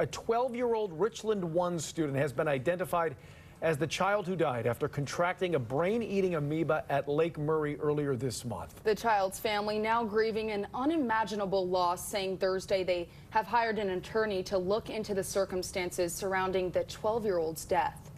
A 12-year-old Richland 1 student has been identified as the child who died after contracting a brain-eating amoeba at Lake Murray earlier this month. The child's family now grieving an unimaginable loss, saying Thursday they have hired an attorney to look into the circumstances surrounding the 12-year-old's death.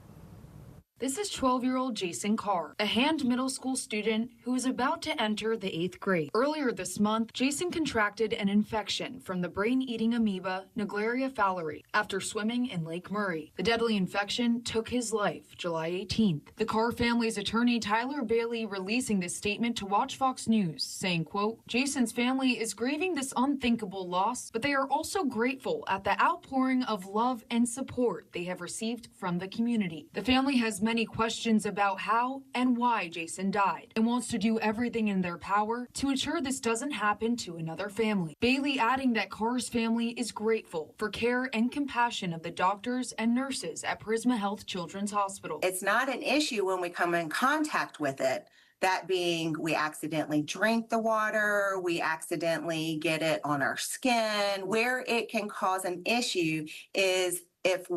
This is 12-year-old Jason Carr, a Hand middle school student who is about to enter the 8th grade. Earlier this month, Jaysen contracted an infection from the brain-eating amoeba Naegleria fowleri after swimming in Lake Murray. The deadly infection took his life July 18th. The Carr family's attorney Tyler Bailey releasing this statement to WACH Fox News, saying, quote, Jason's family is grieving this unthinkable loss, but they are also grateful at the outpouring of love and support they have received from the community. The family has many questions about how and why Jaysen died and wants to do everything in their power to ensure this doesn't happen to another family. Bailey adding that Carr's family is grateful for care and compassion of the doctors and nurses at Prisma Health Children's Hospital. It's not an issue when we come in contact with it. That being, we accidentally drink the water, we accidentally get it on our skin. Where it can cause an issue is if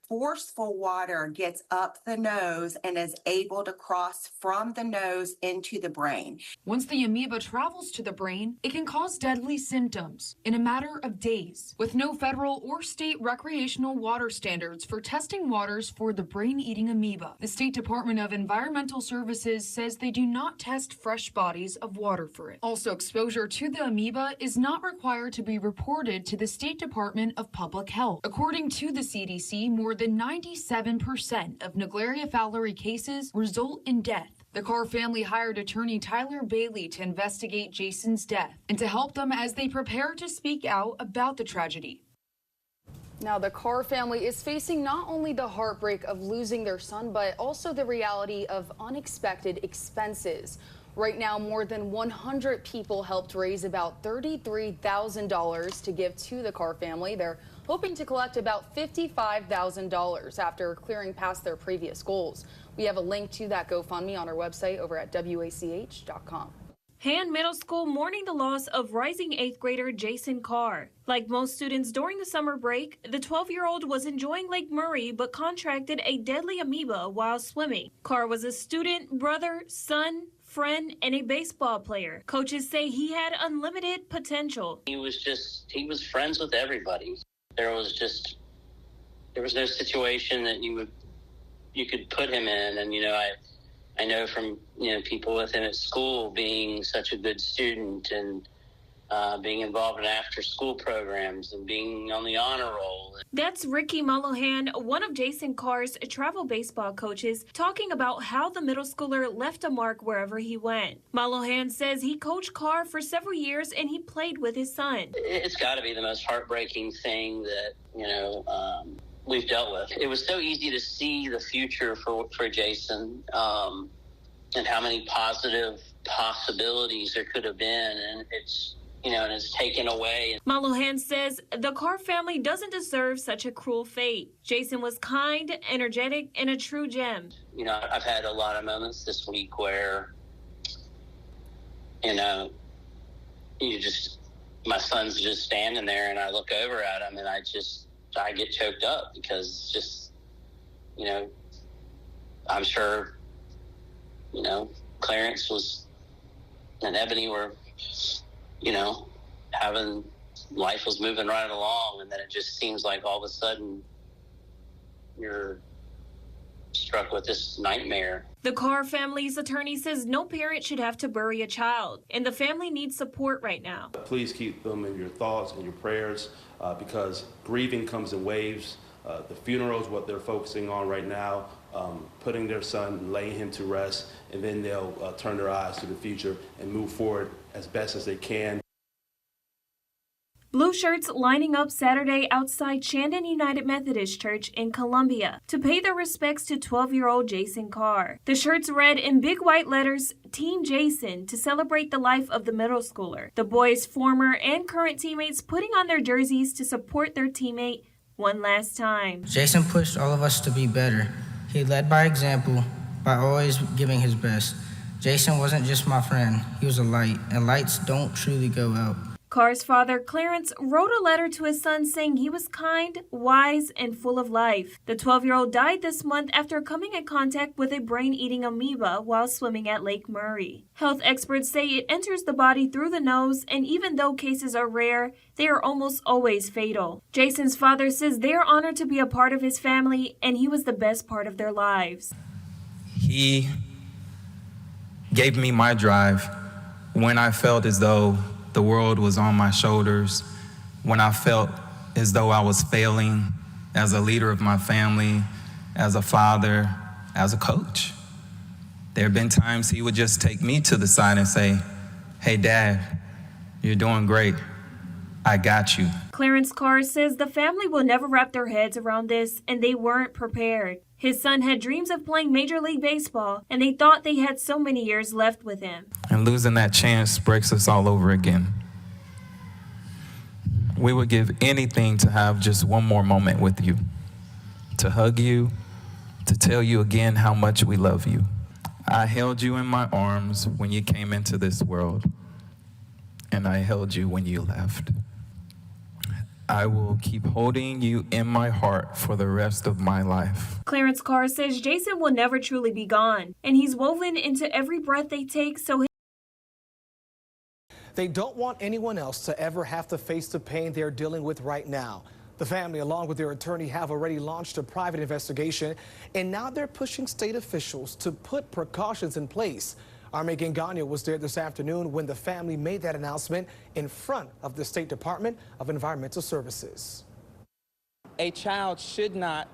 forceful water gets up the nose and is able to cross from the nose into the brain. Once the amoeba travels to the brain, it can cause deadly symptoms in a matter of days. With no federal or state recreational water standards for testing waters for the brain-eating amoeba, the State Department of Environmental Services says they do not test fresh bodies of water for it. Also, exposure to the amoeba is not required to be reported to the State Department of Public Health. According to the CDC, more than 97% of Naegleria fowleri cases result in death. The Carr family hired attorney Tyler Bailey to investigate Jason's death and to help them as they prepare to speak out about the tragedy. Now, the Carr family is facing not only the heartbreak of losing their son, but also the reality of unexpected expenses. Right now, more than 100 people helped raise about $33,000 to give to the Carr family. They're hoping to collect about $55,000 after clearing past their previous goals. We have a link to that GoFundMe on our website over at WACH.com. Hand Middle School mourning the loss of rising 8th grader Jason Carr. Like most students during the summer break, the 12-year-old was enjoying Lake Murray but contracted a deadly amoeba while swimming. Carr was a student, brother, son, friend, and a baseball player. Coaches say he had unlimited potential. He was friends with everybody. There was no situation that you could put him in. And, I know from, people with him at school being such a good student and being involved in after-school programs and being on the honor roll. That's Ricky Mullohan, one of Jason Carr's travel baseball coaches, talking about how the middle schooler left a mark wherever he went. Mullohan says he coached Carr for several years and he played with his son. It's got to be the most heartbreaking thing that, we've dealt with. It was so easy to see the future for Jaysen and how many positive possibilities there could have been, and it's taken away. Mullohan says the Carr family doesn't deserve such a cruel fate. Jaysen was kind, energetic, and a true gem. I've had a lot of moments this week where, my son's just standing there and I look over at him and I get choked up because it's just, I'm sure, Clarence and Ebony were, life was moving right along, and then it just seems like all of a sudden you're struck with this nightmare. The Carr family's attorney says no parent should have to bury a child, and the family needs support right now. Please keep them in your thoughts and your prayers because grieving comes in waves. The funeral is what they're focusing on right now, putting their son, laying him to rest, and then they'll turn their eyes to the future and move forward as best as they can. Blue shirts lining up Saturday outside Shandon United Methodist Church in Columbia to pay their respects to 12-year-old Jason Carr. The shirts read in big white letters, Team Jaysen, to celebrate the life of the middle schooler. The boys' former and current teammates putting on their jerseys to support their teammate one last time. Jaysen pushed all of us to be better. He led by example by always giving his best. Jaysen wasn't just my friend, he was a light, and lights don't truly go out. Carr's father, Clarence, wrote a letter to his son saying he was kind, wise, and full of life. The 12-year-old died this month after coming in contact with a brain-eating amoeba while swimming at Lake Murray. Health experts say it enters the body through the nose, and even though cases are rare, they are almost always fatal. Jaysen's father says they are honored to be a part of his family, and he was the best part of their lives. He gave me my drive when I felt as though the world was on my shoulders, when I felt as though I was failing as a leader of my family, as a father, as a coach. There have been times he would just take me to the side and say, "Hey, Dad, you're doing great. I got you." Clarence Carr says the family will never wrap their heads around this, and they weren't prepared. His son had dreams of playing Major League Baseball, and they thought they had so many years left with him. And losing that chance breaks us all over again. We would give anything to have just one more moment with you, to hug you, to tell you again how much we love you. I held you in my arms when you came into this world, and I held you when you left. I will keep holding you in my heart for the rest of my life. Clarence Carr says Jaysen will never truly be gone, and he's woven into every breath they take, so they don't want anyone else to ever have to face the pain they're dealing with right now. The family, along with their attorney, have already launched a private investigation, and now they're pushing state officials to put precautions in place. Our Megan Gagnon was there this afternoon when the family made that announcement in front of the State Department of Environmental Services. A child should not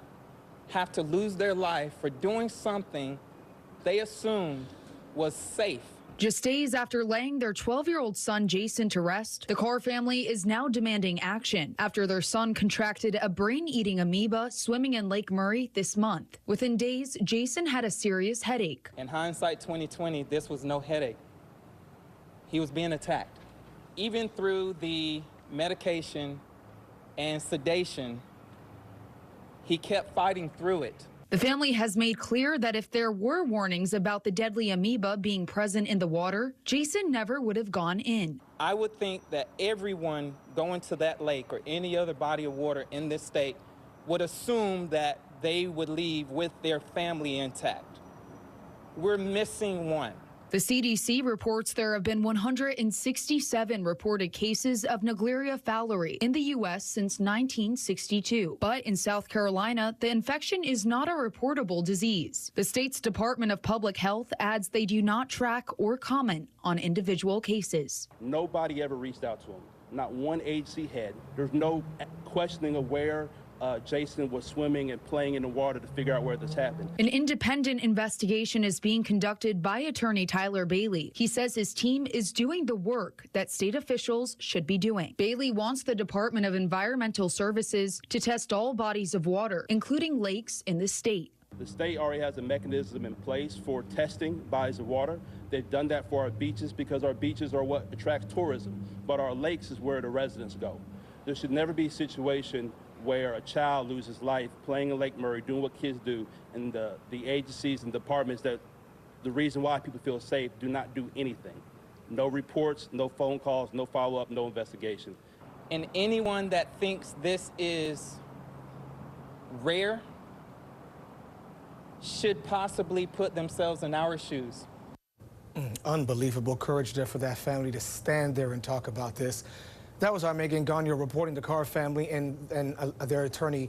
have to lose their life for doing something they assumed was safe. Just days after laying their 12-year-old son Jaysen to rest, the Carr family is now demanding action after their son contracted a brain-eating amoeba swimming in Lake Murray this month. Within days, Jaysen had a serious headache. In hindsight 2020, this was no headache. He was being attacked. Even through the medication and sedation, he kept fighting through it. The family has made clear that if there were warnings about the deadly amoeba being present in the water, Jaysen never would have gone in. I would think that everyone going to that lake or any other body of water in this state would assume that they would leave with their family intact. We're missing one. The CDC reports there have been 167 reported cases of Naegleria fowleri in the U.S. since 1962. But in South Carolina, the infection is not a reportable disease. The state's Department of Public Health adds they do not track or comment on individual cases. Nobody ever reached out to him. Not one agency head. There's no questioning of where Jaysen was swimming and playing in the water to figure out where this happened. An independent investigation is being conducted by attorney Tyler Bailey. He says his team is doing the work that state officials should be doing. Bailey wants the Department of Environmental Services to test all bodies of water, including lakes in the state. The state already has a mechanism in place for testing bodies of water. They've done that for our beaches because our beaches are what attracts tourism, but our lakes is where the residents go. There should never be a situation where a child loses life playing in Lake Murray, doing what kids do, and the agencies and departments that the reason why people feel safe do not do anything. No reports, no phone calls, no follow-up, no investigation. And anyone that thinks this is rare should possibly put themselves in our shoes. Unbelievable courage there for that family to stand there and talk about this. That was our Megan Gagnon reporting. The Carr family and their attorney,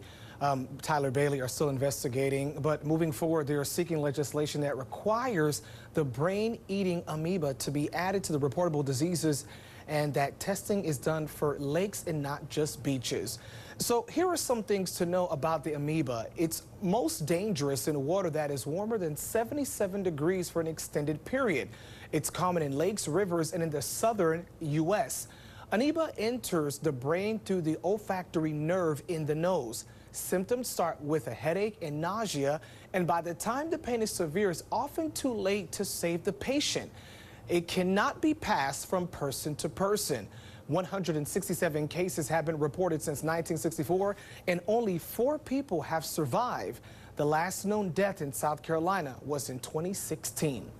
Tyler Bailey, are still investigating. But moving forward, they are seeking legislation that requires the brain-eating amoeba to be added to the reportable diseases, and that testing is done for lakes and not just beaches. So here are some things to know about the amoeba. It's most dangerous in water that is warmer than 77 degrees for an extended period. It's common in lakes, rivers, and in the southern U.S. Amoeba enters the brain through the olfactory nerve in the nose. Symptoms start with a headache and nausea, and by the time the pain is severe, it's often too late to save the patient. It cannot be passed from person to person. 167 cases have been reported since 1964, and only 4 people have survived. The last known death in South Carolina was in 2016.